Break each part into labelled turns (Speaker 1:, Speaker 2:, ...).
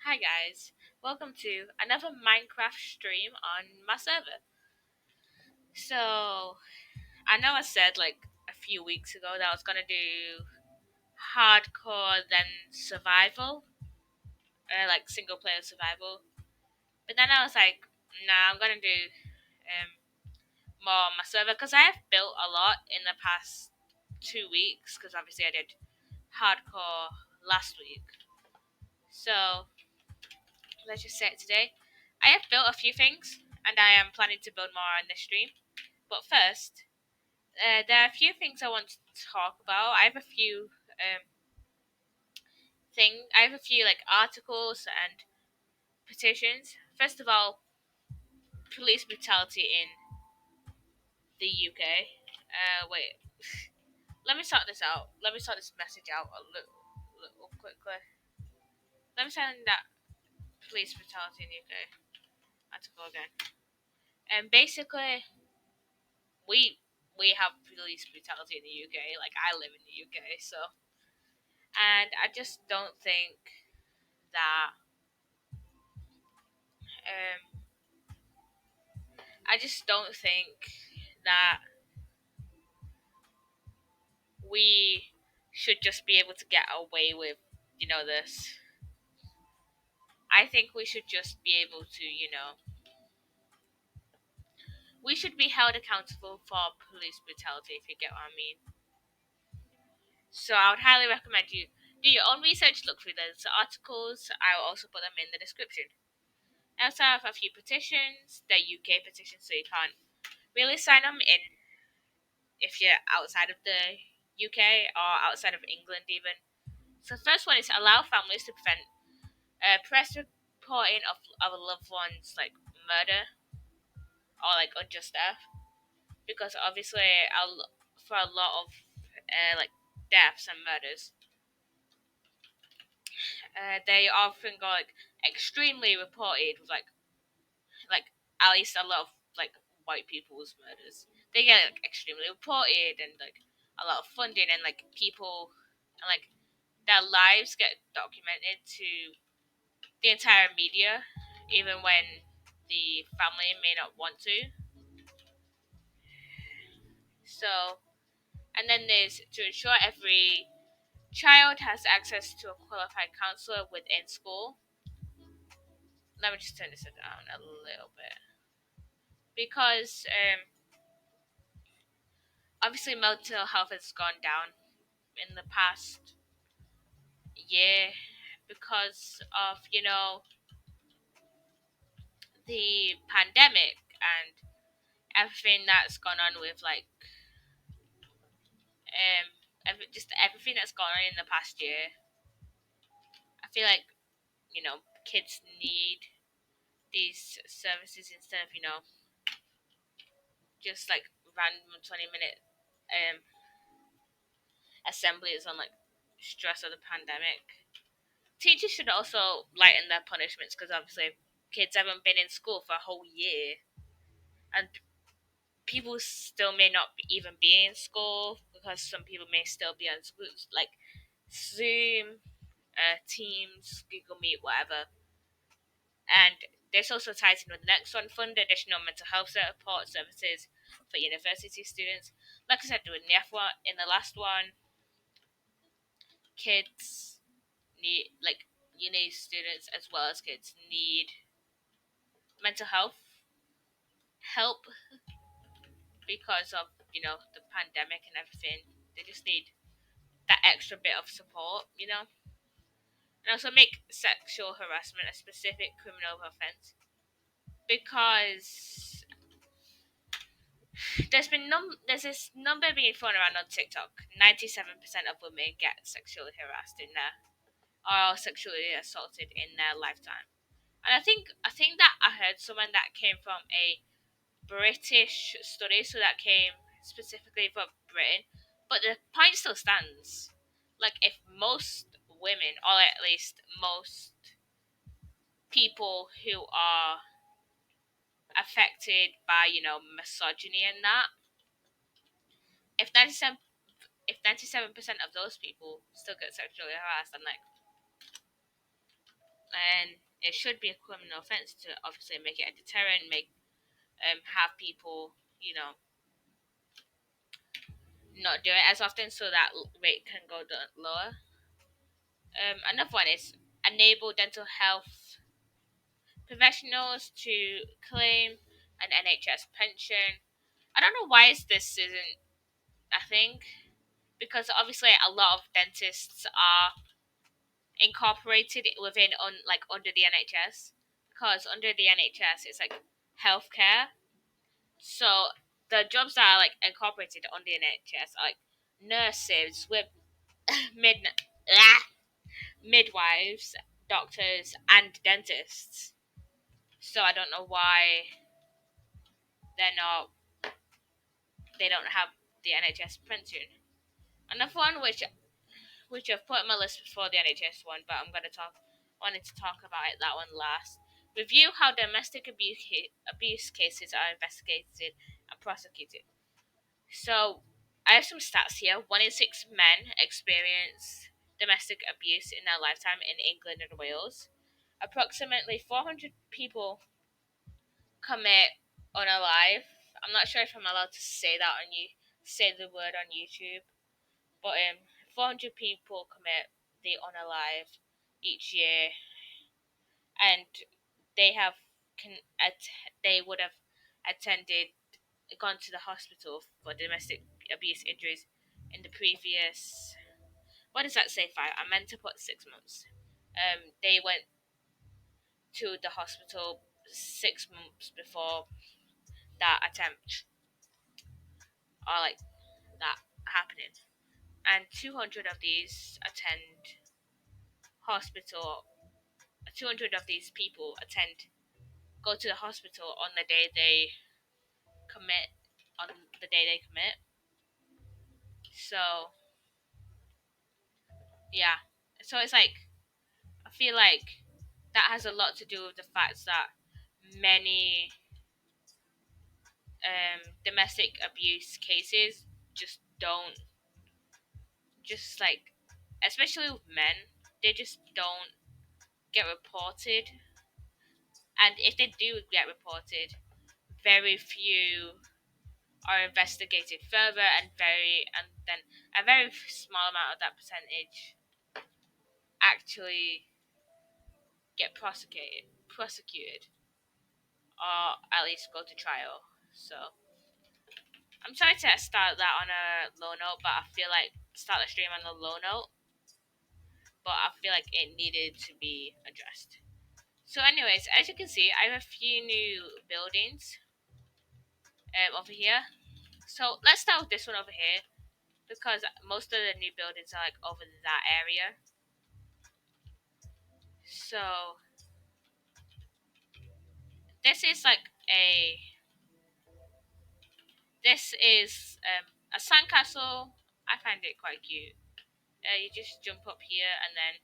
Speaker 1: Hi guys, welcome to another Minecraft stream on my server. So, I know I said like a few weeks ago that I was gonna do hardcore then survival, like single player survival, but then I was like, nah, I'm gonna do um, more on my server because I have built a lot in the past 2 weeks because obviously I did hardcore last week. So, let's just say it today. I have built a few things and I am planning to build more on this stream. But first, there are a few things I want to talk about. I have a few I have a few like articles and petitions. First of all, police brutality in the UK. Wait, let me sort this out. Let me sort this message out little quickly. Let me send that police brutality in the UK article again. And basically, we we have police brutality in the UK. Like I live in the UK, so and I just don't think that um I just don't think that we should just be able to get away with, this. I think we should just be able to, we should be held accountable for police brutality, if you get what I mean. So I would highly recommend you do your own research, look through those articles. I will also put them in the description. I also have a few petitions, they're UK petitions, so you can't really sign them in if you're outside of the UK or outside of England even. So the first one is to allow families to prevent press reporting of a loved one's like murder or like unjust death, because obviously for a lot of like deaths and murders, they often go like extremely reported with like at least a lot of like white people's murders. They get like extremely reported and like a lot of funding and like people and like their lives get documented to the entire media, even when the family may not want to. So, and then there's to ensure every child has access to a qualified counselor within school. Let me just turn this down a little bit because obviously mental health has gone down in the past year because of the pandemic and everything that's gone on with like just everything that's gone on in the past year. I feel like kids need these services instead of just like random 20-minute um assemblies on like stress of the pandemic. Teachers should also lighten their punishments because obviously kids haven't been in school for a whole year and people still may not even be in school because some people may still be on school like Zoom, Teams, Google Meet, whatever. And this also ties in with the next one: fund additional mental health support services for university students. Like I said, doing the F one in the last one, kids need like uni students as well as kids need mental health help because of the pandemic and everything. They just need that extra bit of support. And also make sexual harassment a specific criminal offence because there's this number being thrown around on TikTok. 97% of women get sexually harassed in their or sexually assaulted in their lifetime. And I think that I heard someone that came from a British study, so that came specifically from Britain. But the point still stands. Like if most women, or at least most people who are affected by misogyny and that, if 97% of those people still get sexually harassed, I'm like, and it should be a criminal offense to obviously make it a deterrent, make have people, not do it as often so that rate can go lower. Another one is enable dental health professionals to claim an NHS pension. I don't know why this isn't a thing because obviously a lot of dentists are incorporated within under the NHS because under the NHS it's like healthcare. So the jobs that are like incorporated on the NHS are like nurses, with mid ah, midwives, doctors, and dentists. So I don't know why they're not they don't have the NHS pension. Another one which I've put on my list before the NHS one, but I'm wanted to talk about that one last. Review how domestic abuse cases are investigated and prosecuted. So I have some stats here. 1 in 6 men experience domestic abuse in their lifetime in England and Wales. Approximately 400 people commit unalive. I'm not sure if I'm allowed to say the word on YouTube, but 400 people commit the unalive each year, and they have can they would have attended gone to the hospital for domestic abuse injuries in the previous. What does that say? 5. I meant to put 6 months. They went to the hospital 6 months before that attempt, or like that happening, and 200 of these attend hospital. 200 of these people go to the hospital on the day they commit. On the day they commit. So yeah, so it's like I feel like that has a lot to do with the fact that many domestic abuse cases just don't, just like, especially with men, they just don't get reported. And if they do get reported, very few are investigated further, and then a very small amount of that percentage actually get prosecuted, or at least go to trial. So I'm sorry to start that on a low note, but I feel like start the stream on a low note, but I feel like it needed to be addressed. So, anyways, as you can see, I have a few new buildings over here. So let's start with this one over here because most of the new buildings are like over that area. So this is like this is a sandcastle. I find it quite cute. You just jump up here and then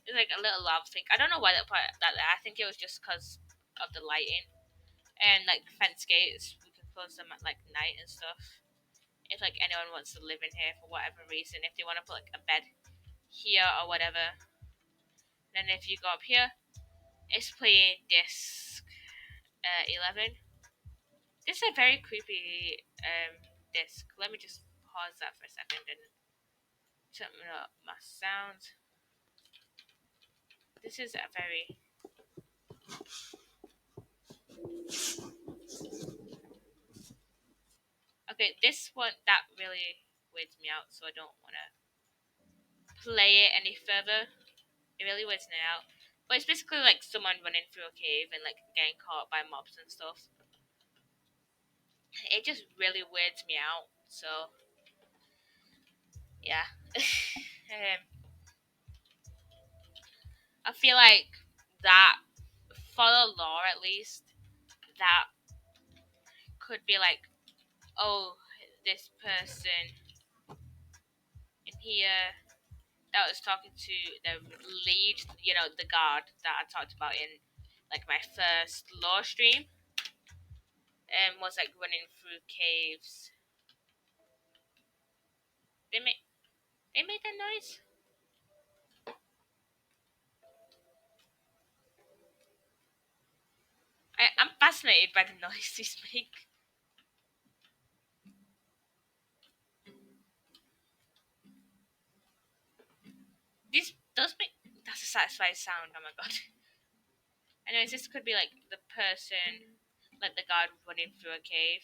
Speaker 1: there's like a little lava thing. I don't know why that put that there. I think it was just because of the lighting and like fence gates. We can close them at like night and stuff. If like anyone wants to live in here for whatever reason, if they want to put like a bed here or whatever, then if you go up here, it's playing disc 11. This is a very creepy disc. Let me just pause that for a second and turn up my sound. This is a very okay. This one that really weirds me out, so I don't want to play it any further. It really weirds me out. But it's basically like someone running through a cave and like getting caught by mobs and stuff. It just really weirds me out. So yeah, I feel like that for the law at least that could be like, oh, this person in here that was talking to the lead, the guard that I talked about in like my first law stream, and was like running through caves. They made they made that noise. I'm fascinated by the noise these make. These does make that's a satisfying sound. Oh my god. Anyways, this could be like the person, like the guard running through a cave.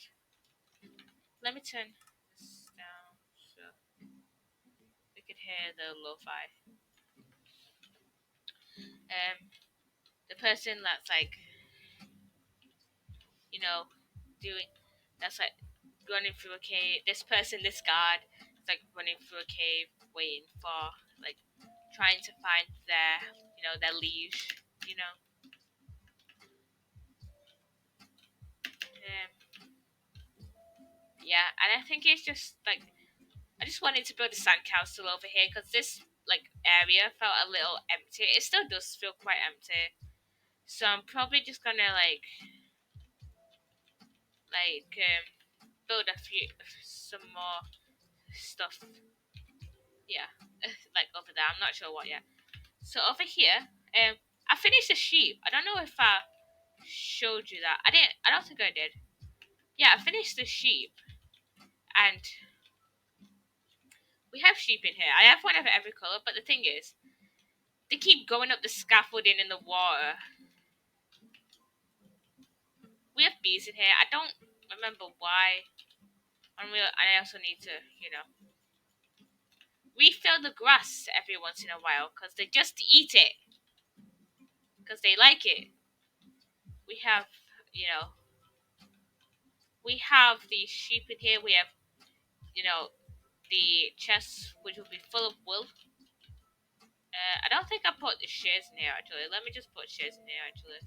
Speaker 1: Let me turn this down so we could hear the lo-fi. The person that's like, you know, doing that's like running through a cave. This person, this guard, is like running through a cave, waiting for like trying to find their liege. You know. Yeah, and I think it's just like I just wanted to build a sandcastle over here because this like area felt a little empty. It still does feel quite empty. So I'm probably just gonna build a few some more stuff. Yeah, like over there. I'm not sure what yet. So over here, I finished the sheep. I don't know if I showed you that. I didn't. I don't think I did. Yeah, I finished the sheep, and we have sheep in here. I have one of every color, but the thing is, they keep going up the scaffolding in the water. We have bees in here. I don't remember why. I also need to, refill the grass every once in a while because they just eat it because they like it. We have, you know, we have the sheep in here. We have, the chest which will be full of wool. I don't think I put the shears in here actually. Let me just put shears in here actually.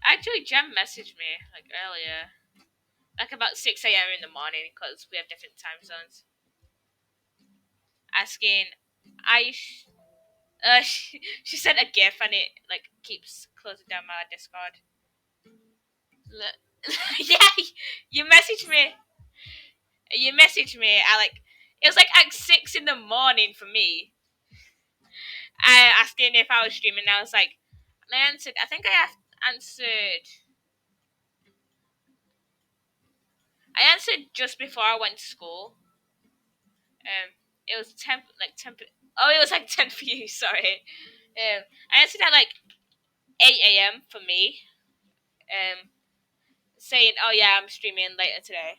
Speaker 1: Actually, Jem messaged me like earlier, like about 6 a.m. in the morning because we have different time zones, asking, I she sent a GIF and it like keeps closing down my Discord. Yeah, you messaged me. You messaged me. I like it was like at 6 in the morning for me. I asking if I was streaming. I was like, and I answered. I think answered. I answered just before I went to school. It was 10. Oh, it was like 10 for you. Sorry. I answered at like 8 a.m. for me. Um, saying, "Oh yeah, I'm streaming later today,"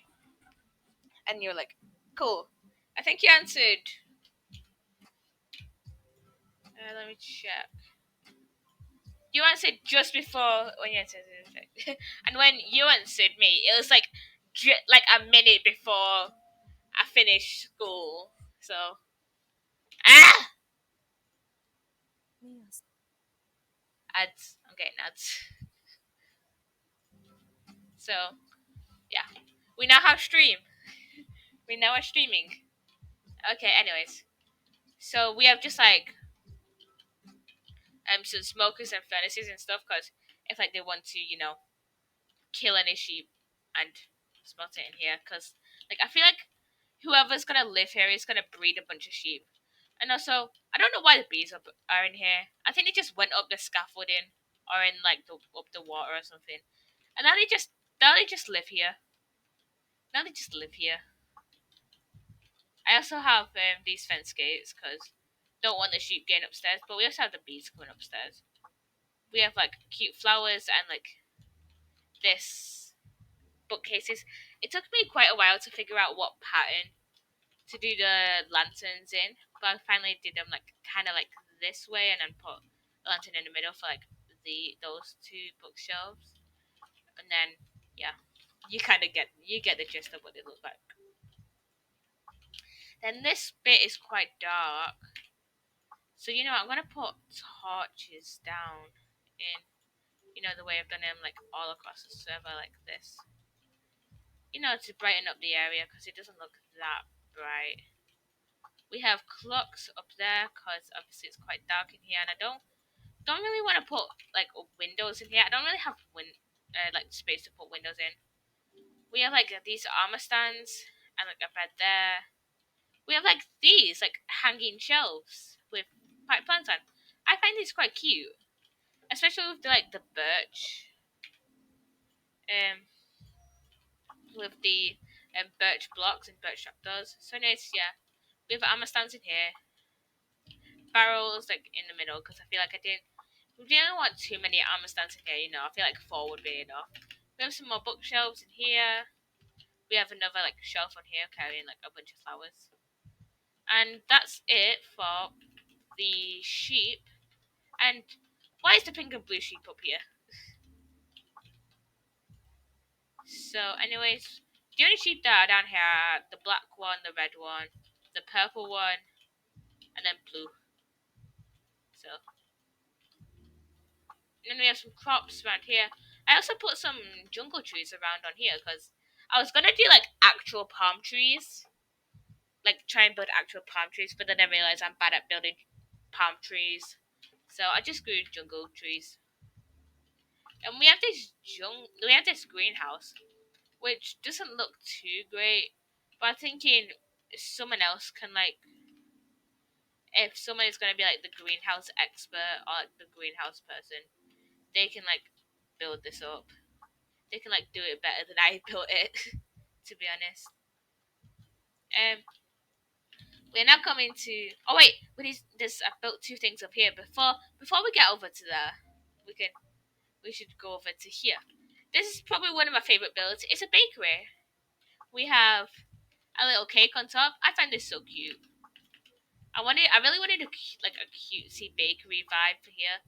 Speaker 1: and you're like, "Cool." I think you answered. Let me check. You answered just before when you answered, and when you answered me, it was like like a minute before I finished school. So ah, ads. I'm getting ads. So yeah, we now have stream. We now are streaming. Okay. Anyways, so we have just like some smokers and furnaces and stuff because if like they want to kill any sheep and smelt it in here because like I feel like whoever's gonna live here is gonna breed a bunch of sheep. And also, I don't know why the bees are in here. I think they just went up the scaffolding or in like up the water or something. And now they just live here. Now they just live here. I also have these fence gates because don't want the sheep getting upstairs. But we also have the bees going upstairs. We have like cute flowers and like this bookcases. It took me quite a while to figure out what pattern to do the lanterns in, but I finally did them like kind of like this way, and then put the lantern in the middle for like those two bookshelves, and then yeah, you get the gist of what they look like. Then this bit is quite dark, so I'm gonna put torches down in the way I've done them like all across the server like this, to brighten up the area because it doesn't look that bright. We have clocks up there because obviously it's quite dark in here, and I don't really want to put like windows in here. I don't really have like space to put windows in. We have like these armor stands and like a bed there. We have like these like hanging shelves with pipe plants on. I find these quite cute, especially with the birch, um, with the birch blocks and birch trapdoors. So nice, yeah. We have armor stands in here, barrels like in the middle because I feel like I didn't. We didn't want too many armor stands in here, you know. I feel like four would be enough. We have some more bookshelves in here. We have another like shelf on here carrying like a bunch of flowers. And that's it for the sheep. And why is the pink and blue sheep up here? So, anyways, the only sheep that are down here are the black one, the red one, the purple one, and then blue. So, and then we have some crops around here. I also put some jungle trees around on here because I was gonna do like actual palm trees, like try and build actual palm trees, but then I realized I'm bad at building palm trees, so I just grew jungle trees. And we have this greenhouse, which doesn't look too great, but I'm thinking someone else can like, if someone is gonna be like the greenhouse expert or like the greenhouse person, they can like build this up. They can like do it better than I built it, to be honest. Um, we're now coming to. Oh wait, we need this. I built two things up here before we get over to there. We can we should go over to here. This is probably one of my favorite builds. It's a bakery. We have a little cake on top. I find this so cute. I really wanted like a cutesy bakery vibe for here.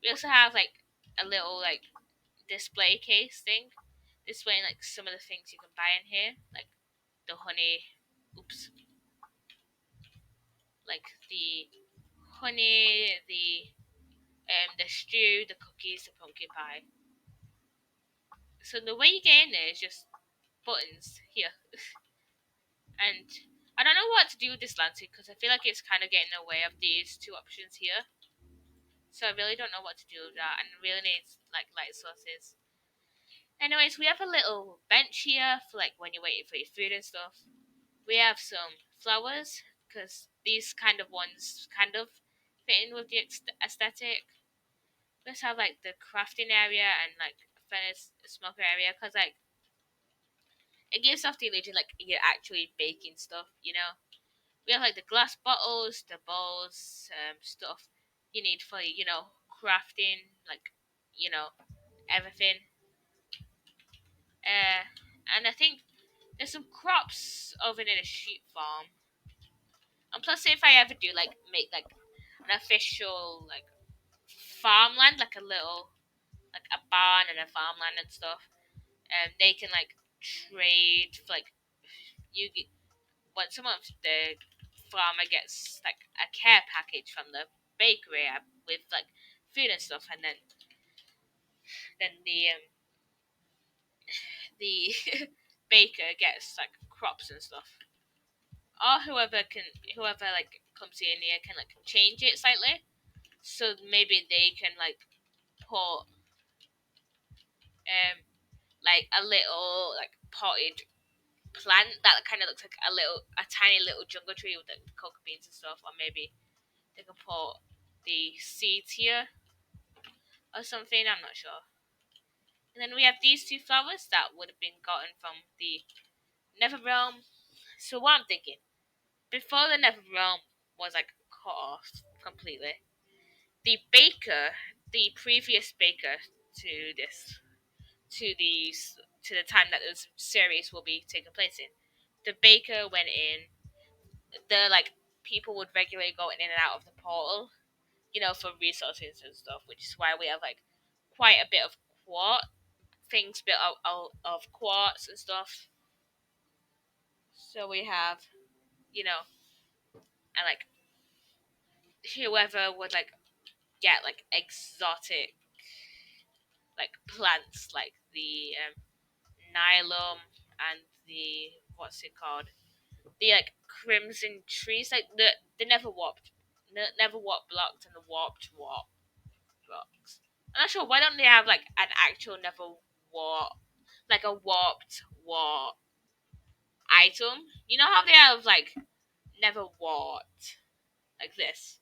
Speaker 1: We also have like a little like display case thing, displaying like some of the things you can buy in here, like the honey. Oops, like the honey, the stew, the cookies, the pumpkin pie. So the way you get in there is just buttons here, and I don't know what to do with this landscape because I feel like it's kind of getting in the way of these two options here. So I really don't know what to do with that, and really needs like light sources. Anyways, we have a little bench here for like when you're waiting for your food and stuff. We have some flowers because these kind of ones kind of fit in with the aesthetic. Let's have like the crafting area and like furnace smoker area because like it gives off the illusion like you're actually baking stuff. You know, we have like the glass bottles, the bowls, stuff you need for crafting, like everything. And I think there's some crops over near the sheep farm. And plus, if I ever do like make like an official like farmland, like a little like a barn and a farmland and stuff, they can like trade for like you get when someone the farmer gets like a care package from the bakery with like food and stuff, and then the baker gets like crops and stuff. Or whoever like comes in here can like change it slightly, so maybe they can like put like a little like potted plant that kind of looks like a tiny little jungle tree with like cocoa beans and stuff, or maybe they can put the seeds here or something. I'm not sure. And then we have these two flowers that would have been gotten from the Nether Realm. So what I'm thinking, before the Nether Realm was like cut off completely, the baker, the previous baker to this, to these, to the time that this series will be taking place in, the baker went in. The like people would regularly go in and out of the portal, for resources and stuff, which is why we have like quite a bit of quartz things built out of quartz and stuff. So we have, you know, and like whoever would like get like exotic like plants like the nylon and the what's it called, the like crimson trees, like the never warped blocks and the warped warp blocks. I'm not sure why don't they have like an actual never warp, like a warped warp item. You know how they have like never walked like this,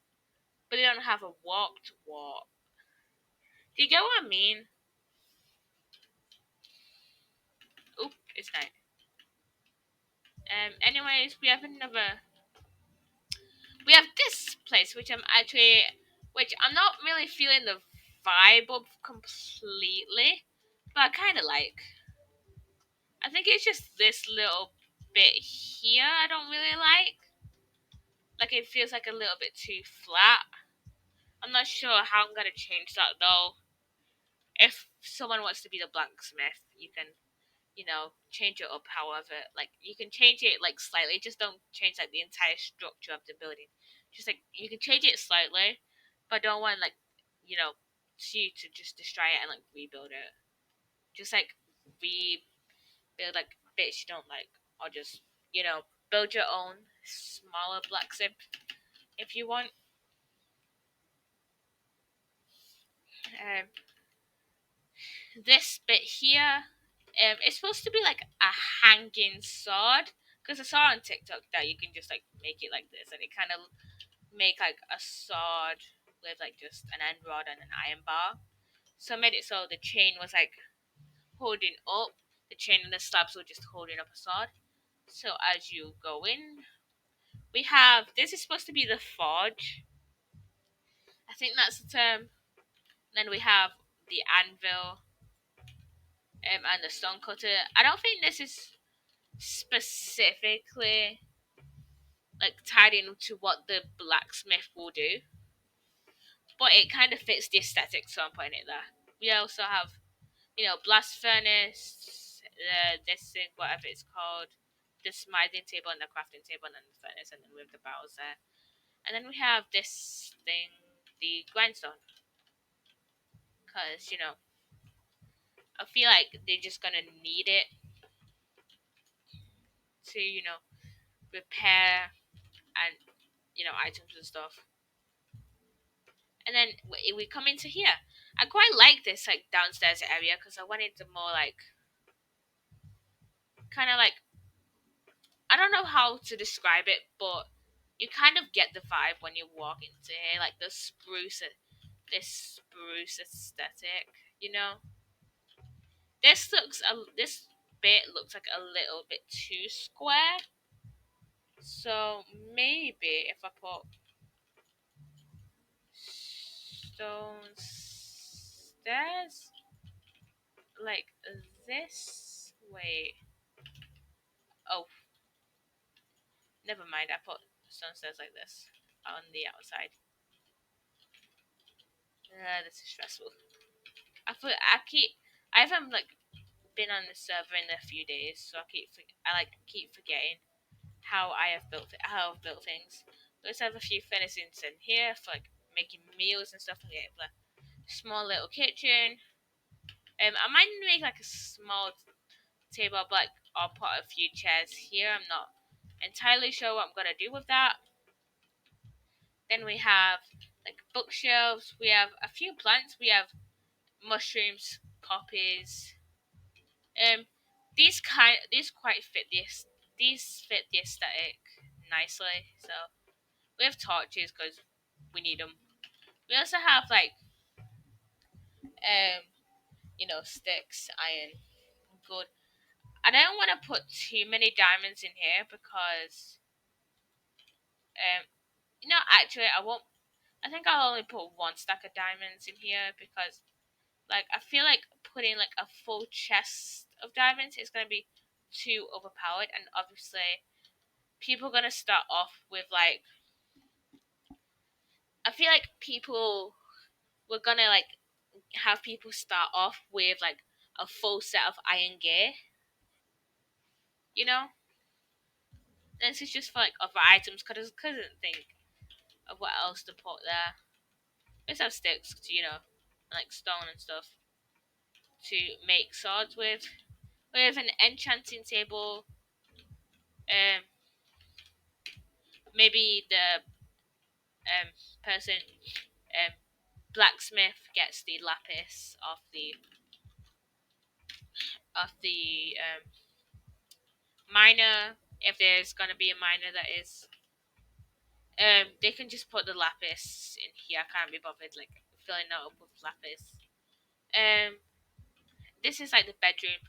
Speaker 1: but they don't have a walked walk. Do you get what I mean? Oop, it's night. Anyways, we have this place, which I'm not really feeling the vibe of completely, but I kind of like. I think it's just this little bit here I don't really like. Like it feels like a little bit too flat. I'm not sure how I'm gonna change that though. If someone wants to be the blacksmith, you can, change it up. However, like you can change it like slightly. Just don't change like the entire structure of the building. Just like you can change it slightly, but don't want like, you know, you to just destroy it and like rebuild it. Just like rebuild like bits you don't like, or just build your own smaller blacksmith if you want. Um, this bit here, it's supposed to be like a hanging sword. Because I saw on TikTok that you can just like make it like this, and it kind of make like a sword with like just an end rod and an iron bar. So I made it so the chain was like holding up the chain, and the slabs were just holding up a sword. So as you go in, we have this is supposed to be the forge. I think that's the term. Then we have the anvil, and the stone cutter. I don't think this is specifically like tied into what the blacksmith will do, but it kind of fits the aesthetic, so I'm putting it there. We also have, blast furnace, this thing, whatever it's called, the smithing table and the crafting table, and then the furnace, and then we have the barrels there. And then we have this thing, the grindstone, because, I feel like they're just gonna need it to, repair and, items and stuff. And then we come into here. I quite like this like downstairs area because I wanted to more like kind of like I don't know how to describe it, but you kind of get the vibe when you walk into here, like this spruce aesthetic. You know, this bit looks like a little bit too square. So maybe if I put stone stairs like this. Wait. Oh, never mind. I put stone stairs like this on the outside. This is stressful. I haven't like been on the server in a few days, so I keep forgetting how I've built things. Let's have a few furnishings in here for like making meals and stuff like that. Small little kitchen. I might make like a small table, but like, I'll put a few chairs here. I'm not entirely sure what I'm gonna do with that. Then we have like bookshelves. We have a few plants. We have mushrooms, poppies. Um, these quite fit this. These fit the aesthetic nicely. So we have torches because we need them. We also have like sticks, iron, good. I don't want to put too many diamonds in here because um actually I won't. I think I'll only put one stack of diamonds in here because like I feel like putting like a full chest of diamonds is gonna be too overpowered, and obviously people are gonna start off with like I feel like people we're gonna like have people start off with like a full set of iron gear, you know. This is just for like other items because I couldn't think of what else to put there. Let's have sticks, like stone and stuff to make swords with. We have an enchanting table. Um, maybe the person um blacksmith gets the lapis of the miner if there's gonna be a miner that is. They can just put the lapis in here. I can't be bothered like filling it up with lapis. Um, this is like the bedroom.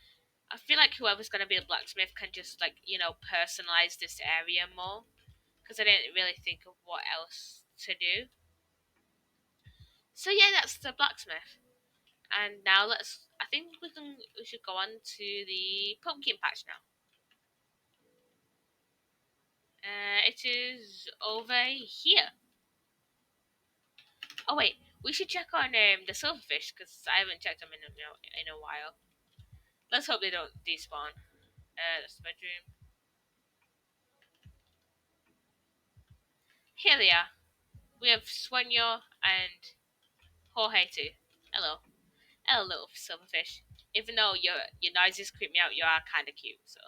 Speaker 1: I feel like whoever's gonna be a blacksmith can just like personalize this area more because I didn't really think of what else to do. So yeah, that's the blacksmith. And now let's. I think we should go on to the pumpkin patch now. It is over here. Oh wait, we should check on the silverfish because I haven't checked them in a while. Let's hope they don't despawn. That's the bedroom. Here they are. We have Swanyo and Jorge too. Hello. Hello, little silverfish. Even though your noises creep me out, you are kind of cute. So,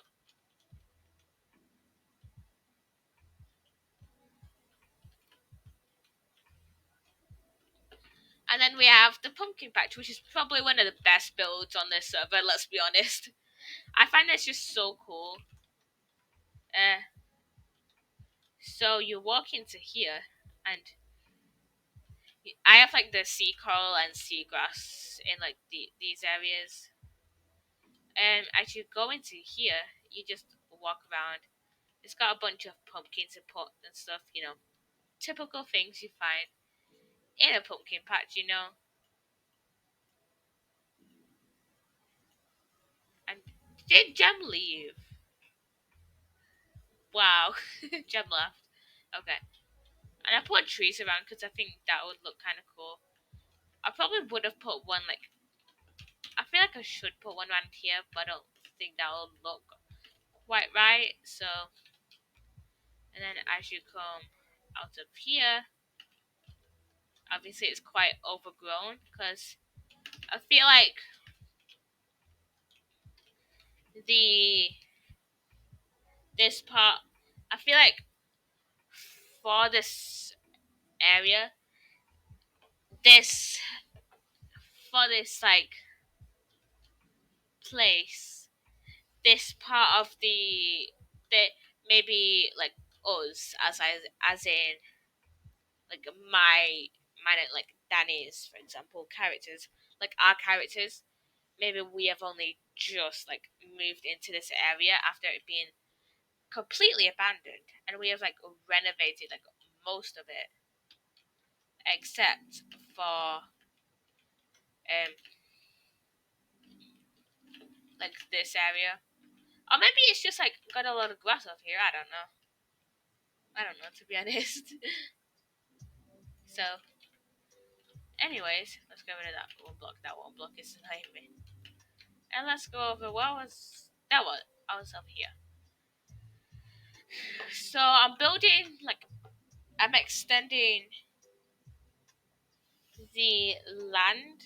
Speaker 1: and then we have the pumpkin patch, which is probably one of the best builds on this server. Let's be honest. I find this just so cool. Uh, so you walk into here, and I have like the sea coral and seagrass in like these areas. And as you go into here, you just walk around. It's got a bunch of pumpkins and pots and stuff. Typical things you find in a pumpkin patch. And did Gem leave? Wow, Gem left. Okay. And I put trees around because I think that would look kind of cool. I probably would have put one like. I feel like I should put one around here, but I don't think that will look quite right. So, and then as you come out of here, obviously it's quite overgrown because I feel like the this part. I feel like for this area, this for this like place, this part of the maybe like us as in like mine like Danny's for example characters like our characters maybe we have only just like moved into this area after it being completely abandoned and we have like renovated like most of it except for like this area or maybe it's just like got a lot of grass over here. I don't know to be honest. So anyways, let's get rid of that one block. That one block is behind me. And let's go over what was that was I was up here. So I'm building like I'm extending the land,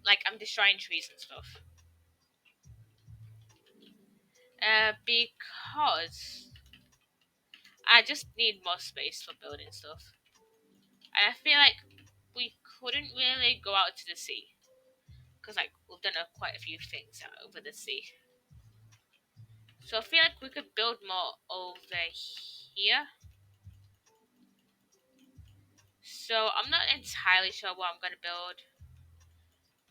Speaker 1: like I'm destroying trees and stuff. Because I just need more space for building stuff. And I feel like we couldn't really go out to the sea. Because like we've done quite a few things out over the sea. So I feel like we could build more over here. So I'm not entirely sure what I'm gonna build.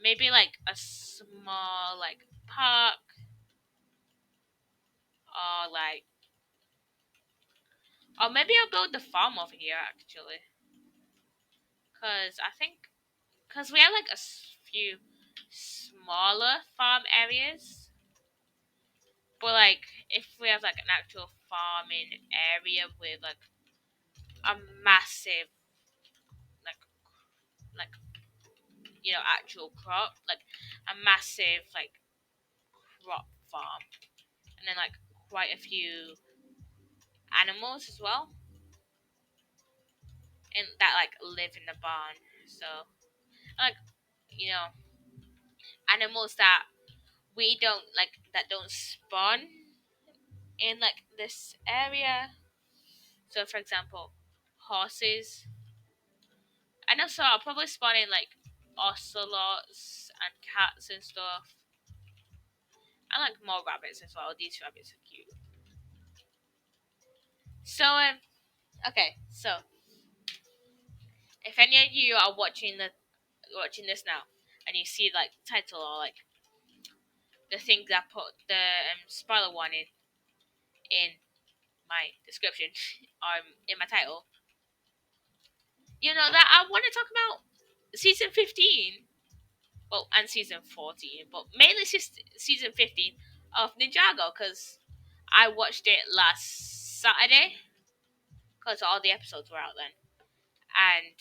Speaker 1: Maybe like a small like park or like or maybe I'll build the farm over here actually. Cause I think cause we have like few smaller farm areas. But like if we have like an actual farming area with like a massive like like actual crop like a massive like crop farm and then like quite a few animals as well and that like live in the barn. So like you know animals that we don't like that don't spawn in like this area. So for example, horses. And also I'll probably spawn in like ocelots and cats and stuff. And like more rabbits as well. These rabbits are cute. So okay, so if any of you are watching this now, and you see like the title or like the thing that put the spoiler warning in my description or in my title, you know that I want to talk about season 15, well, and season 14, but mainly season 15 of Ninjago because I watched it last Saturday because all the episodes were out then, and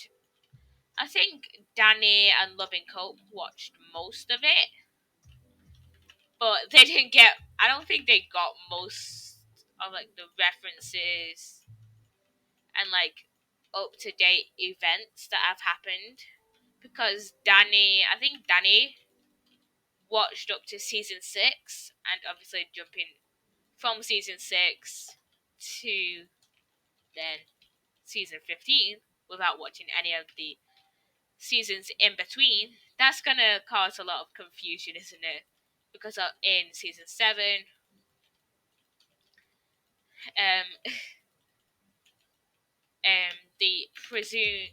Speaker 1: I think Danny and Loving Cope watched most of it, but they didn't get. I don't think they got most of like the references and like up to date events that have happened because I think Danny watched up to season 6 and obviously jumping from season 6 to then season 15 without watching any of the seasons in between, that's gonna cause a lot of confusion, isn't it? Because in season 7, um, the presume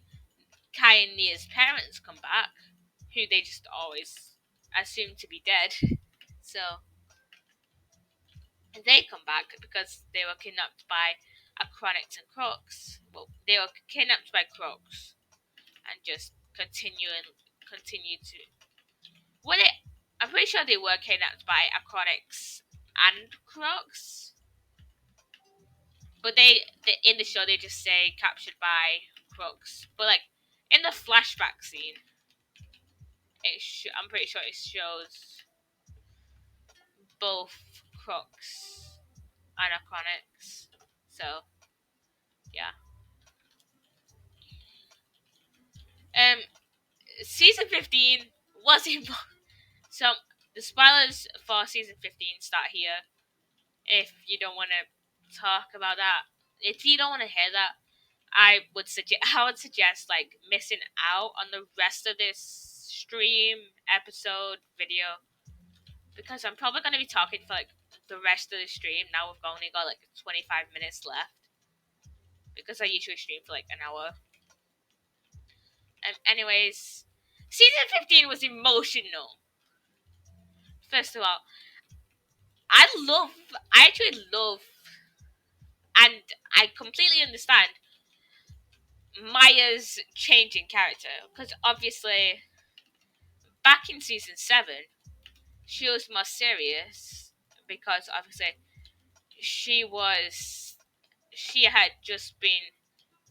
Speaker 1: Kai and Nia's parents come back, who they just always assume to be dead. So they come back because they were kidnapped by Acronics and Crocs. Well, they were kidnapped by Crocs and just continue to. Well, I'm pretty sure they were kidnapped by Acronics and Crocs, but they in the show they just say captured by Crocs. But like in the flashback scene, I'm pretty sure it shows both Crocs and Acronics. So yeah. Um, season 15 was in. So the spoilers for season 15 start here. If you don't want to talk about that, if you don't want to hear that, I would suggest like missing out on the rest of this stream episode video because I'm probably going to be talking for like the rest of the stream. Now we've only got like 25 minutes left because I usually stream for like an hour. Anyways, season 15 was emotional. First of all, I actually love, and I completely understand Maya's changing character because obviously back in season 7 she was more serious because obviously she was she had just been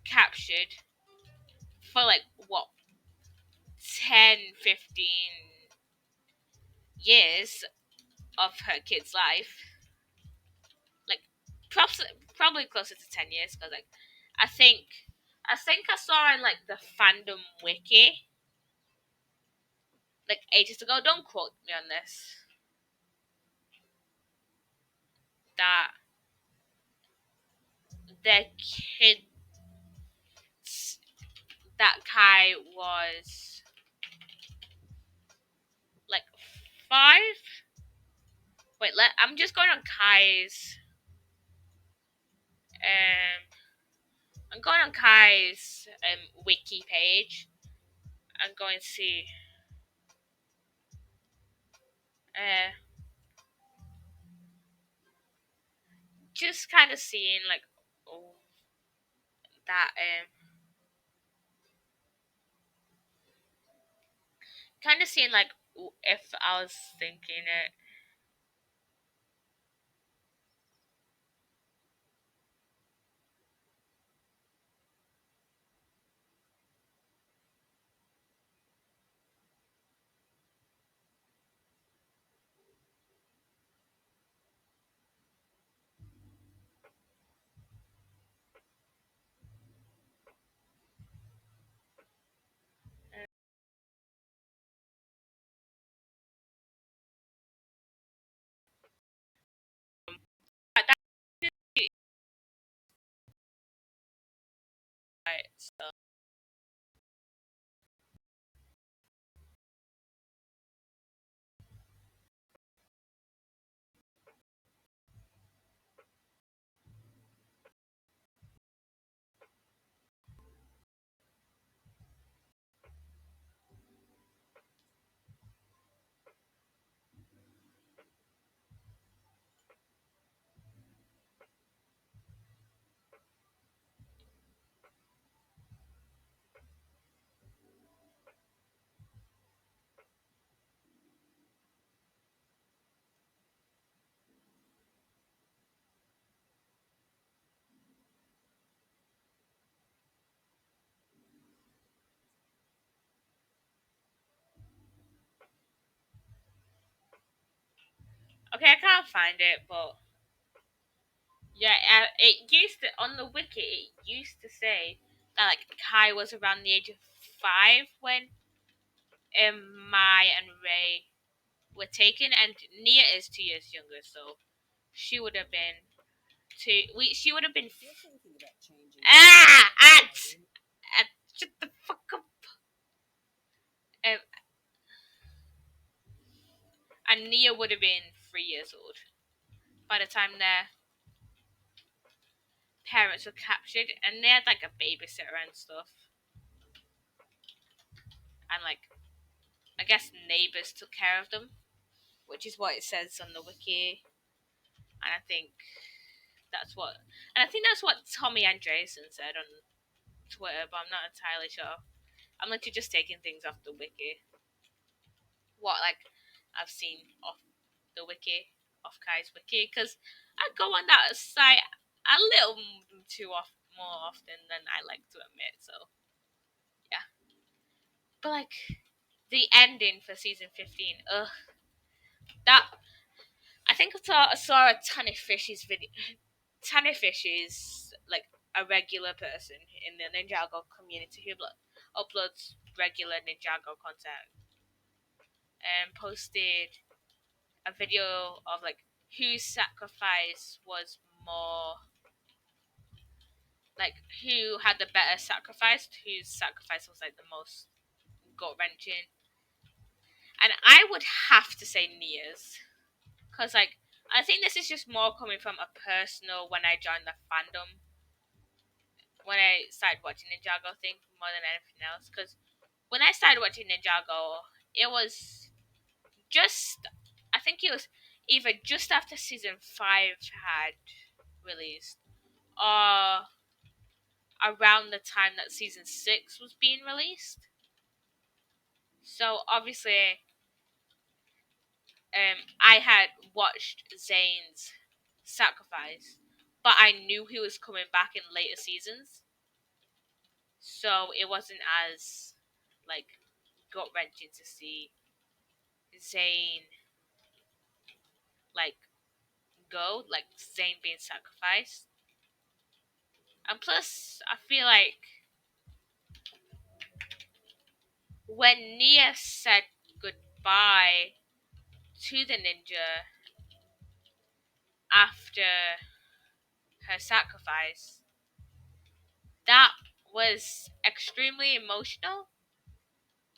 Speaker 1: captured for like what 10, 15 years of her kid's life, like probably closer to 10 years because like I think I saw in like the fandom wiki like ages ago, don't quote me on this, that their kids that Kai was like 5. I'm just going on Kai's. I'm going on Kai's wiki page. I'm going to see. Uh, just kind of seeing like oh, that. Kind of seeing like if I was thinking it. That's right. So Okay, I can't find it, but yeah, it used to on the wiki. It used to say that like Kai was around the age of 5 when Mai and Ray were taken, and Nia is 2 years younger, so she would have been two. She would have been. At shut the fuck up. Um, and Nia would have been 3 years old by the time their parents were captured, and they had like a babysitter and stuff, and like I guess neighbors took care of them, which is what it says on the wiki, and I think that's what Tommy Andresen said on Twitter, but I'm not entirely sure. I'm literally just taking things off the wiki. What like I've seen off the wiki, off Kai's wiki, because I go on that site a little too more often than I like to admit. So yeah, but like the ending for season 15, ugh, that I think I saw a Tanny Fish's video. Tanny Fish is like a regular person in the Ninjago community who uploads regular Ninjago content and posted a video of like whose sacrifice was more like who had the better sacrifice, whose sacrifice was like the most gut wrenching, and I would have to say Nia's, because like I think this is just more coming from a personal when I joined the fandom, when I started watching Ninjago thing more than anything else, because when I started watching Ninjago, it was just I think it was either just after season 5 had released or around the time that season 6 was being released. So obviously, I had watched Zane's sacrifice, but I knew he was coming back in later seasons, so it wasn't as like gut wrenching to see Zane like like Zane being sacrificed. And plus, I feel like when Nia said goodbye to the ninja after her sacrifice, that was extremely emotional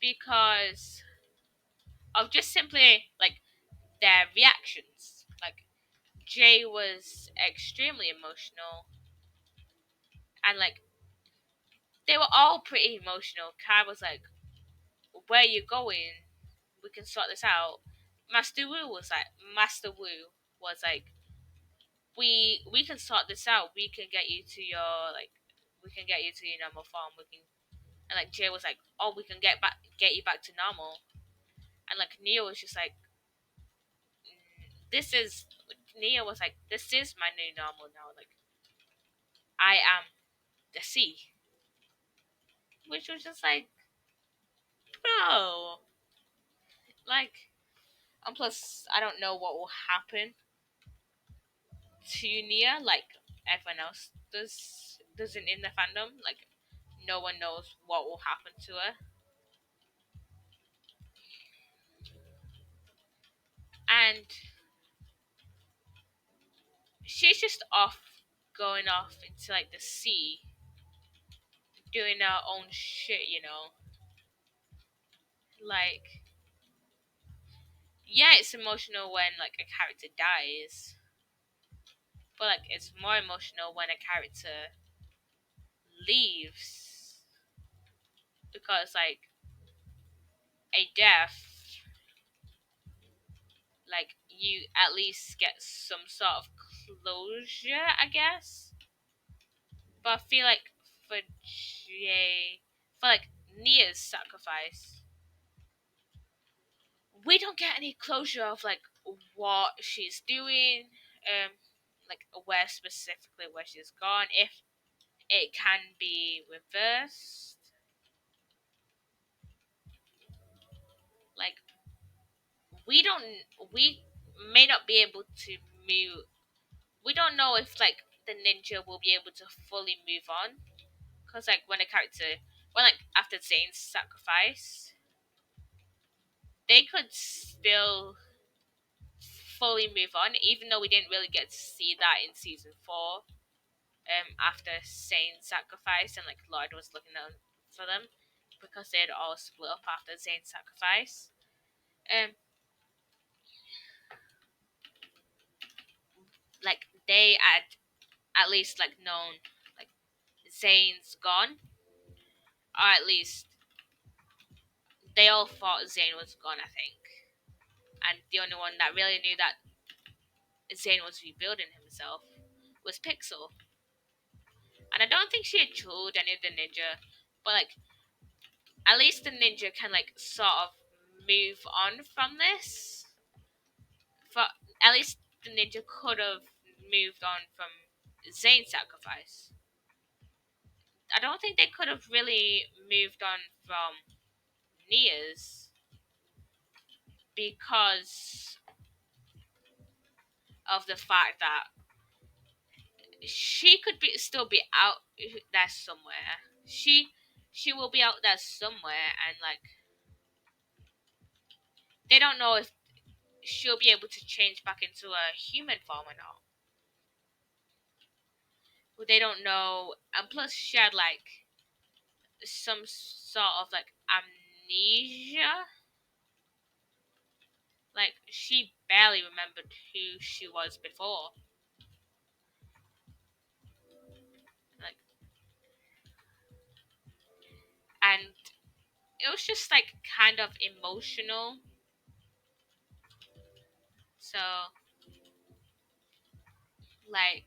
Speaker 1: because of just simply like their reactions. Like Jay was extremely emotional, and like they were all pretty emotional. Kai was like, "Where you going? We can sort this out." Master Wu was like, we can sort this out. We can get you to your like, we can get you to your normal form. We can, and like Jay was like, oh, we can get you back to normal. And like Neo was just like, this is Neo was like, this is my new normal now. Like I am the sea, which was just like, bro, like, and plus I don't know what will happen to Nia like everyone else doesn't in the fandom. Like no one knows what will happen to her, and she's just going off into like the sea, doing her own shit. Like yeah, it's emotional when like a character dies, but like it's more emotional when a character leaves because like a death, like you at least get some sort of closure, I guess. But I feel like for Jay, for like Nia's sacrifice, we don't get any closure of like what she's doing, like where she's gone, if it can be reversed. Like we don't we may not be able to move. We don't know if like the ninja will be able to fully move on, because like when a character, well, like after Zane's sacrifice, they could still fully move on, even though we didn't really get to see that in season 4. After Zane's sacrifice and like Lloyd was looking out for them because they had all split up after Zane's sacrifice. Um, like they had at least like known like Zane's gone, or at least they all thought Zane was gone. I think, and the only one that really knew that Zane was rebuilding himself was Pixel. And I don't think she had told any of the ninja, but like at least the ninja can like sort of move on from this. For at least the ninja could have moved on from Zane's sacrifice. I don't think they could have really moved on from Nia's because of the fact that she could still be out there somewhere. She will be out there somewhere, and like they don't know if she'll be able to change back into a human form or not. Well, they don't know, and plus she had like some sort of like amnesia. Like she barely remembered who she was before. Like, and it was just like kind of emotional. So like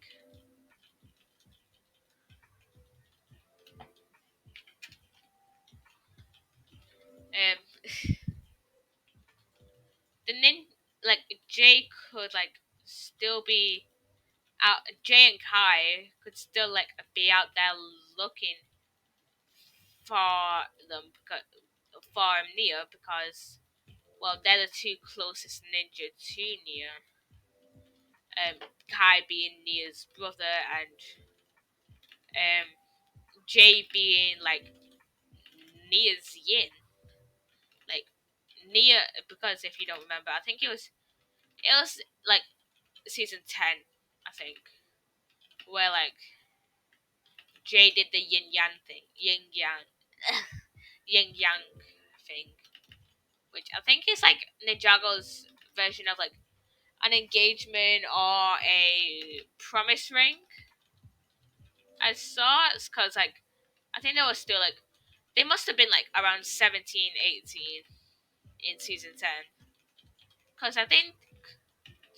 Speaker 1: the like Jay could like still be out. Jay and Kai could still like be out there looking for them because for Nia because well they're the two closest ninja to Nia. Kai being Nia's brother and Jay being like Nia's yin. Like Nia because if you don't remember, I think it was like season 10, I think, where like Jay did the yin yang thing, which I think is like Ninjago's version of like an engagement or a promise ring. I saw it because like I think they were still like they must have been like around 17, 18 in season 10 because I think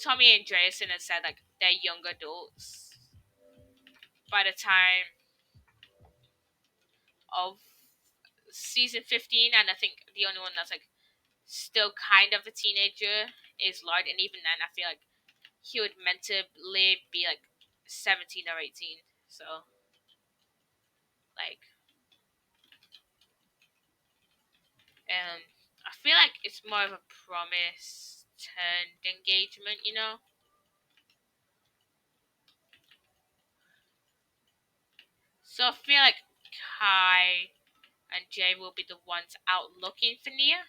Speaker 1: Tommy and Drayson had said like they're young adults by the time of season 15, and I think the only one that's like still kind of a teenager is Lloyd, and even then I feel like he would mentally be like 17 or 18. So like um I feel like it's more of a promise turned engagement, you know? So I feel like Kai and Jay will be the ones out looking for Nia,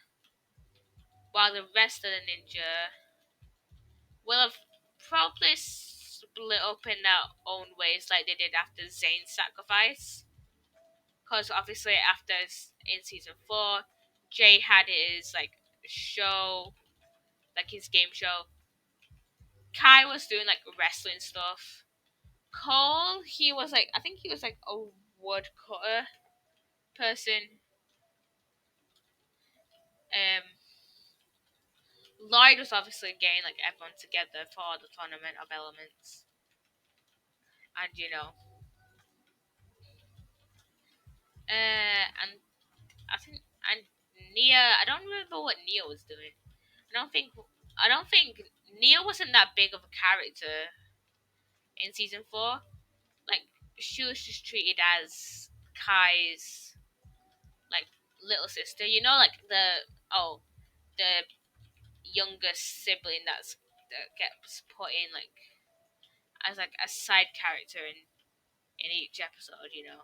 Speaker 1: while the rest of the ninja will have probably split up in their own ways like they did after Zane's sacrifice. Because obviously after in season 4, Jay had his like show, like his game show. Kai was doing like wrestling stuff. Cole, he was like, I think he was like a woodcutter person. Um, Lloyd was obviously getting like everyone together for the tournament of elements, and and I think and Nia. I don't remember what Nia was doing. I don't think. I don't think Nia wasn't that big of a character in season 4. Like she was just treated as Kai's like little sister. You know, like the youngest sibling that's that gets put in like as like a side character in each episode, you know.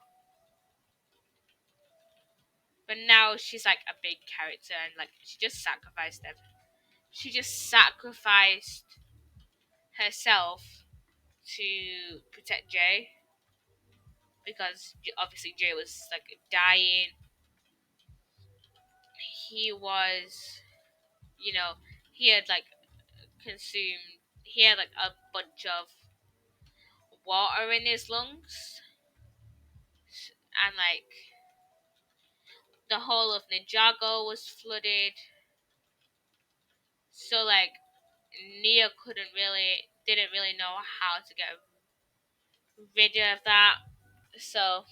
Speaker 1: But now she's like a big character, and like she just sacrificed them. She just sacrificed herself to protect Jay because obviously Jay was like dying. He was, you know, he had like consumed. He had like a bunch of water in his lungs, and like the whole of Ninjago was flooded. So like Nia didn't really know how to get rid of that. So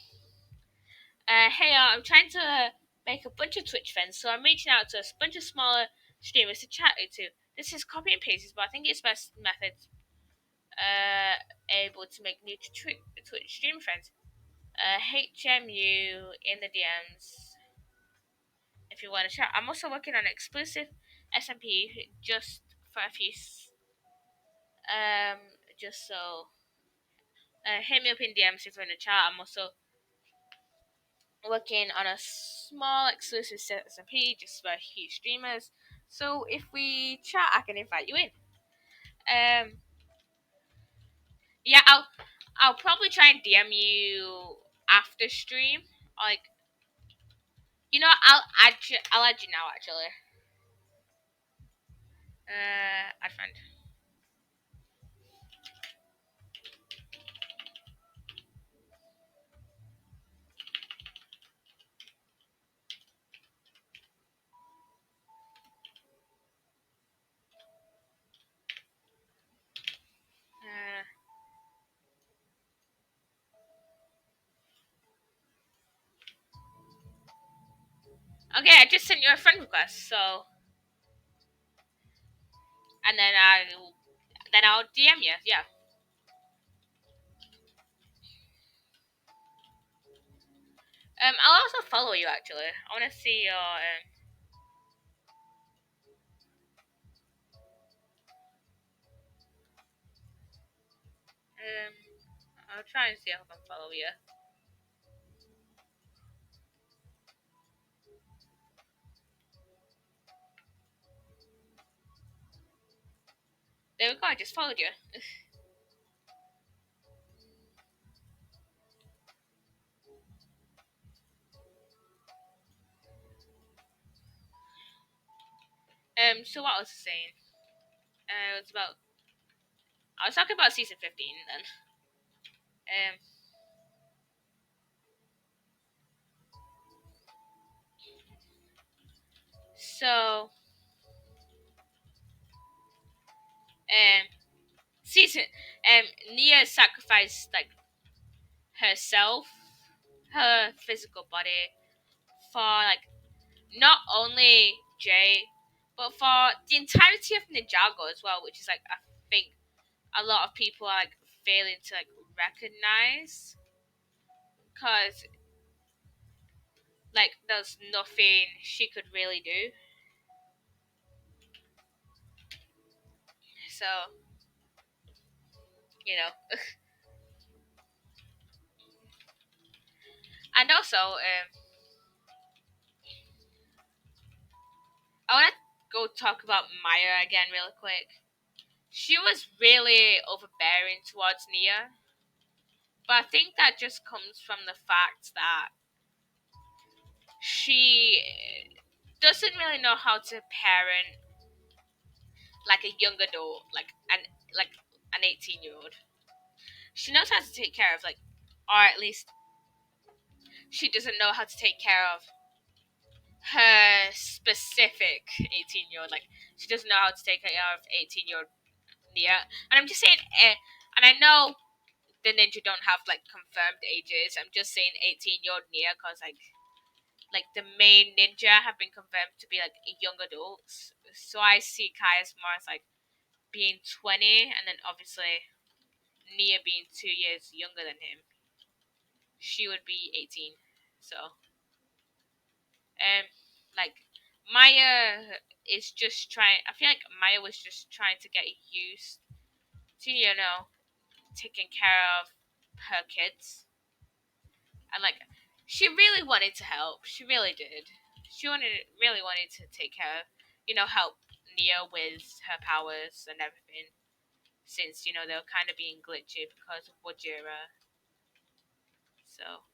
Speaker 1: hey, I'm trying to make a bunch of Twitch friends, so I'm reaching out to a bunch of smaller streamers to chat to. This is copy and paste, but I think it's best method able to make new Twitch stream friends. HMU in the DMs if you want to chat. I'm also working on an exclusive SMP just for a few. Um, just so hit me up in DMs if you want to chat. I'm also working on a small exclusive SMP just for huge streamers. So if we chat, I can invite you in. Yeah, I'll probably try and DM you after stream. Like, you know, I'll add you now actually. Add friend. Okay, I just sent you a friend request. So, and then I'll DM you. Yeah. I'll also follow you actually. I want to see your um. I'll try and see if I can follow you. There we go. I just followed you. So what I was saying? It was about. I was talking about season 15 then. Um. So. Um. Season. Nia sacrificed like herself, her physical body, for like not only Jay, but for the entirety of Ninjago as well, which is like I think a lot of people are like failing to like recognize, because like there's nothing she could really do. So you know, and also I want to go talk about Maya again real quick. She was really overbearing towards Nia, but I think that just comes from the fact that she doesn't really know how to parent like a young adult, like an 18-year-old. She knows how to take care of like, or at least she doesn't know how to take care of her specific 18-year-old. Like she doesn't know how to take care of 18-year-old Nia. And I'm just saying, and I know the ninja don't have like confirmed ages. I'm just saying 18-year-old Nia because like the main ninja have been confirmed to be like young adults. So I see Kai as more as like being 20, and then obviously Nia being 2 years younger than him. She would be 18. So, like Maya is just trying. I feel like Maya was just trying to get used to, taking care of her kids, and like she really wanted to help. She really did. She really wanted to take care, help Nia with her powers and everything. Since they were kind of being glitchy because of Wajira, so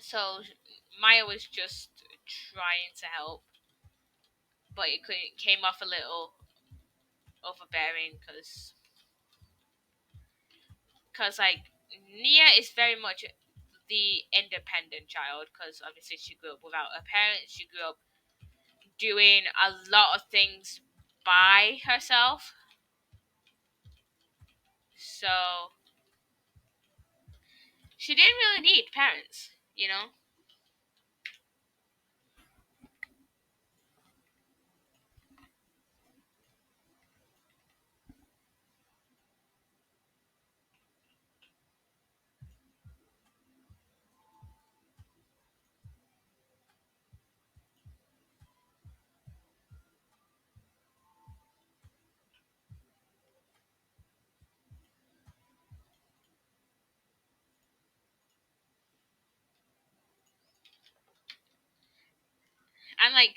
Speaker 1: so Maya was just trying to help, but it came off a little overbearing because like Nia is very much the independent child because obviously she grew up without her parents. She grew up doing a lot of things by herself. So she didn't really need parents. And like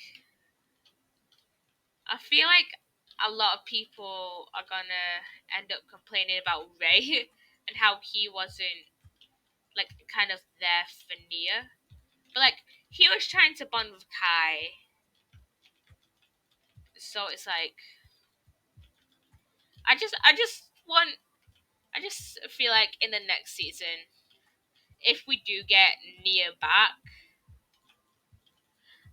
Speaker 1: I feel like a lot of people are gonna end up complaining about Ray and how he wasn't like kind of there for Nia. But like he was trying to bond with Kai. So it's like I just feel like in the next season, if we do get Nia back,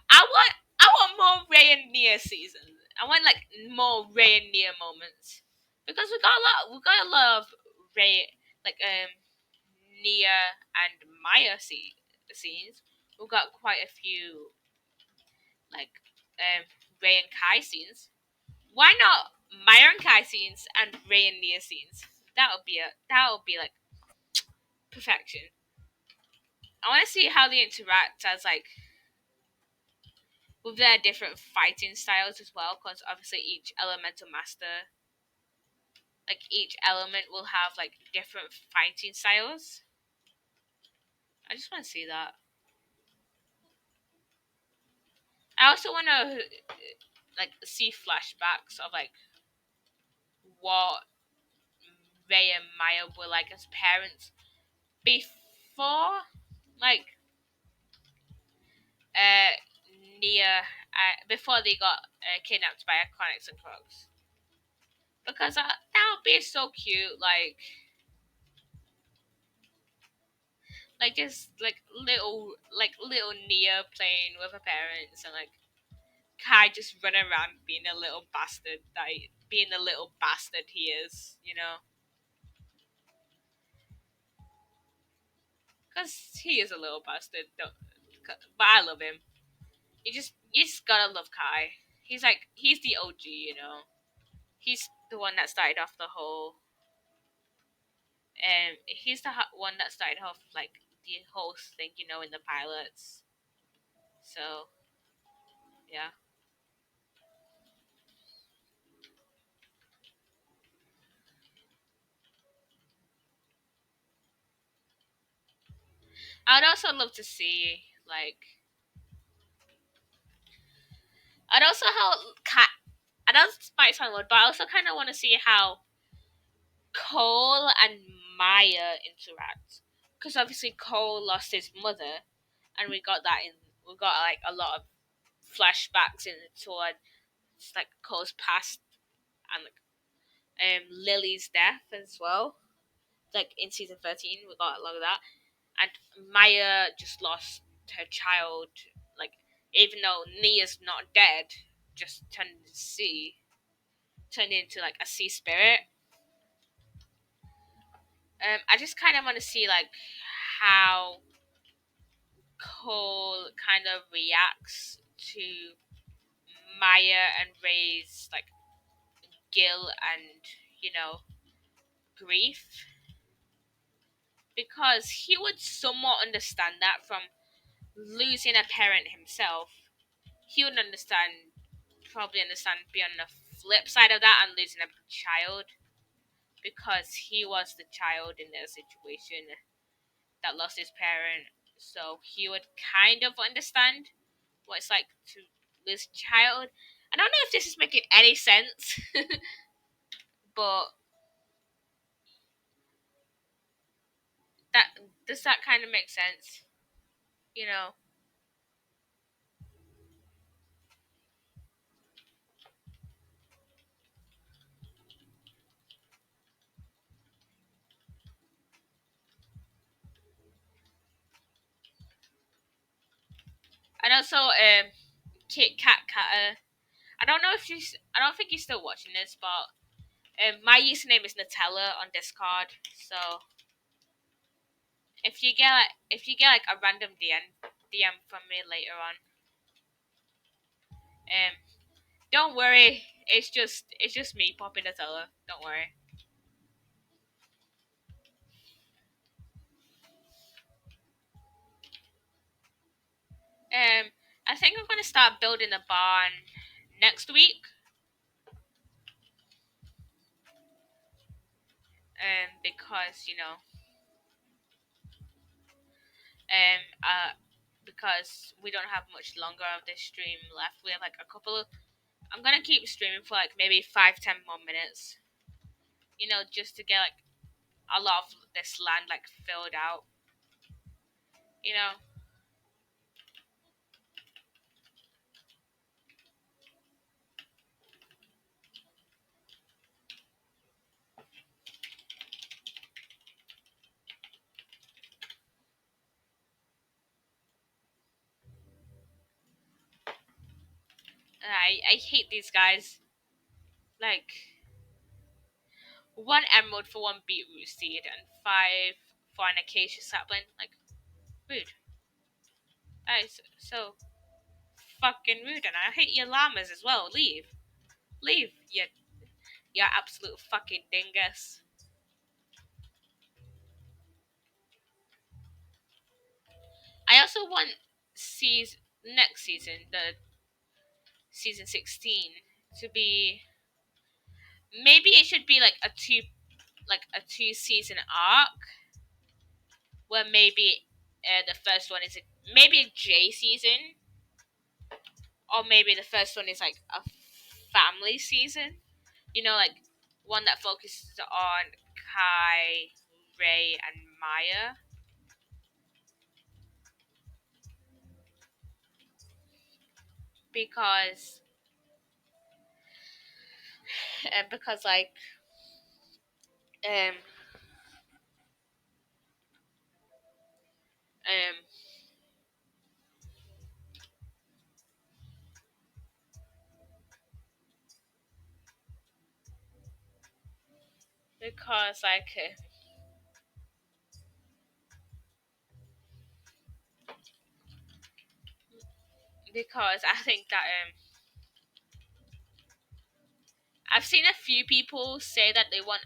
Speaker 1: I want more Ray and Nia seasons. I want like more Ray and Nia moments. Because we got a lot of Ray like Nia and Maya scenes. We've got quite a few like Ray and Kai scenes. Why not Maya and Kai scenes and Ray and Nia scenes? That would be like perfection. I want to see how they interact as like with their different fighting styles as well. Because obviously each elemental master, like each element, will have like different fighting styles. I just want to see that. I also want to like see flashbacks of like what Ray and Maya were like as parents before, like uh, Nia, before they got kidnapped by Aquanics and Crocs. Because that would be so cute, like just like little Nia playing with her parents and like Kai just running around being a little bastard, like being the little bastard he is. Because he is a little bastard, but I love him. You just gotta love Kai. He's the OG. He's the one that started off the whole. He's the one that started off like the whole thing, in the pilots. So yeah, I'd also love to see like I'd also how Kai. I know this might sound weird, but I also kind of want to see how Cole and Maya interact. Because obviously Cole lost his mother, and we got like a lot of flashbacks toward like Cole's past and like Lily's death as well. Like in season 13, we got a lot of that, and Maya just lost her child. Like even though Nia's not dead, just turned into like a sea spirit. I just kind of want to see like how Cole kind of reacts to Maya and Ray's like guilt and you know grief. because he would somewhat understand that from losing a parent himself. He would probably understand, be on the flip side of that and losing a child, because he was the child in their situation that lost his parent. So he would kind of understand what it's like to lose a child. I don't know if this is making any sense, but that does that kind of make sense, you know? And also, Kit Kat Cutter. I don't think you're still watching this, but my username is Nutella on Discord. So if you get like a random DM from me later on, um, don't worry. It's just me popping Nutella. Don't worry. Um, I think I'm gonna start building a barn next week. Because because we don't have much longer of this stream left. We have like a couple of. I'm gonna keep streaming for like maybe 5-10 more minutes. Just to get like a lot of this land like filled out. You know. I hate these guys. Like one emerald for one beetroot seed and five for an acacia sapling. Like rude. That is so fucking rude, and I hate your llamas as well. Leave, leave. You absolute fucking dingus. I also want next season, the season 16, to be maybe it should be like a two season arc where maybe the first one is maybe a J season, or maybe the first one is like a family season. Like one that focuses on Kai, Ray, and Maya, because because like um um because like because I think that I've seen a few people say that they want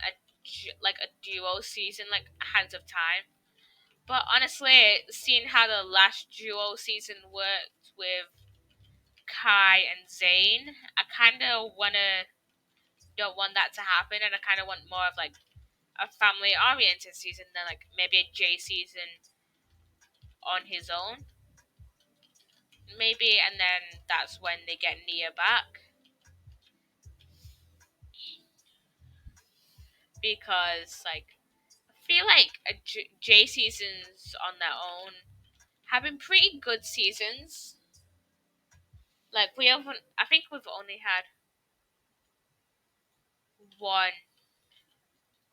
Speaker 1: like a duo season, like Hands of Time. But honestly, seeing how the last duo season worked with Kai and Zayn, I kind of don't want that to happen, and I kind of want more of like a family oriented season than like maybe a J season on his own, maybe, and then that's when they get Nia back, because like I feel like J seasons on their own have been pretty good seasons. Like we haven't, I think we've only had one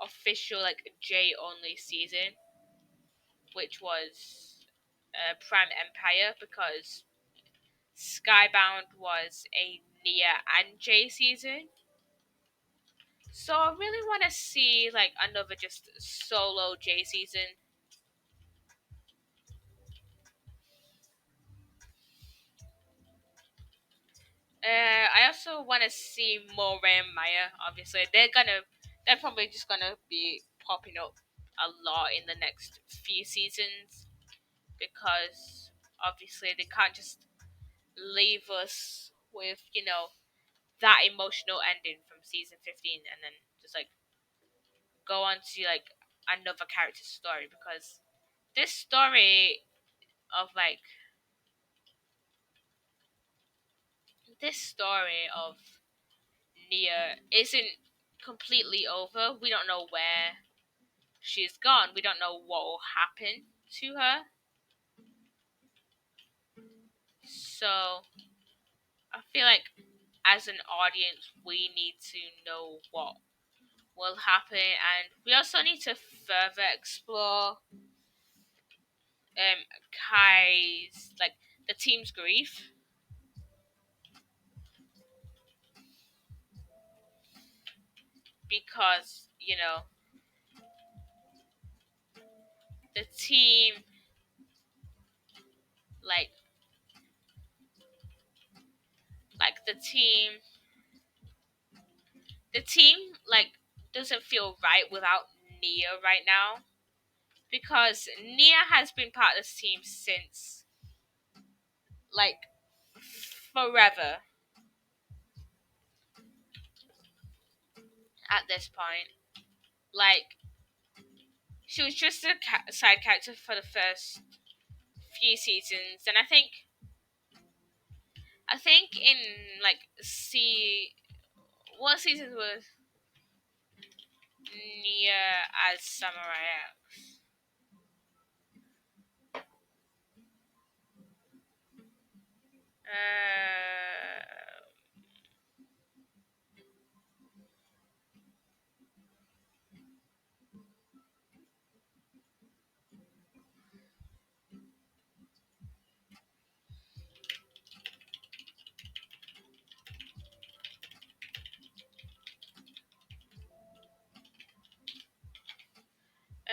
Speaker 1: official like J only season, which was Prime Empire, because Skybound was a Nia and J season. So I really want to see like another just solo J season. I also want to see more Ray and Maya. Obviously, they're probably just gonna be popping up. a lot in the next few seasons, because obviously they can't just leave us with, that emotional ending from season 15 and then just like go on to like another character's story, because this story of like this story of Nia isn't completely over. We don't know where she's gone. We don't know what will happen to her. So I feel like as an audience we need to know what will happen, and we also need to further explore Kai's like the team's grief, because the team like like the team like doesn't feel right without Nia right now, because Nia has been part of this team since like forever at this point. Like she was just a side character for the first few seasons, and I think in like see what seasons was Nia as Samurai? Uh,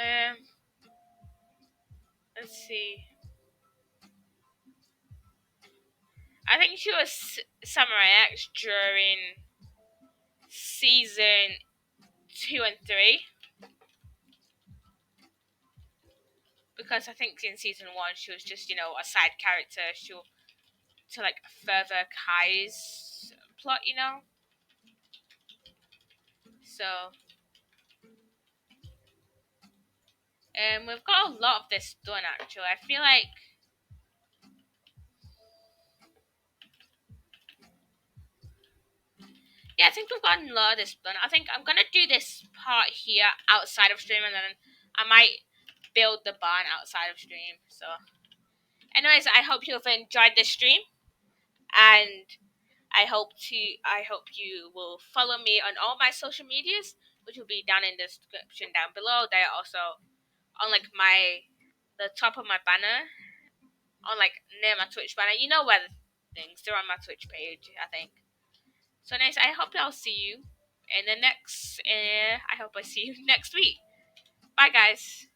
Speaker 1: um, let's see. I think she was Samurai X during season 2 and 3, because I think in season 1 she was just a side character. To like further Kai's plot. So we've got a lot of this done actually. I feel like yeah, I think we've gotten a lot of this done. I think I'm gonna do this part here outside of stream, and then I might build the barn outside of stream. So, anyways, I hope you've enjoyed this stream, and I hope you will follow me on all my social medias, which will be down in the description down below. They are also on like the top of my banner, on like near my Twitch banner. You know where the things they're on my Twitch page, I think. So nice. I hope I'll see you in the next. I hope I see you next week. Bye, guys.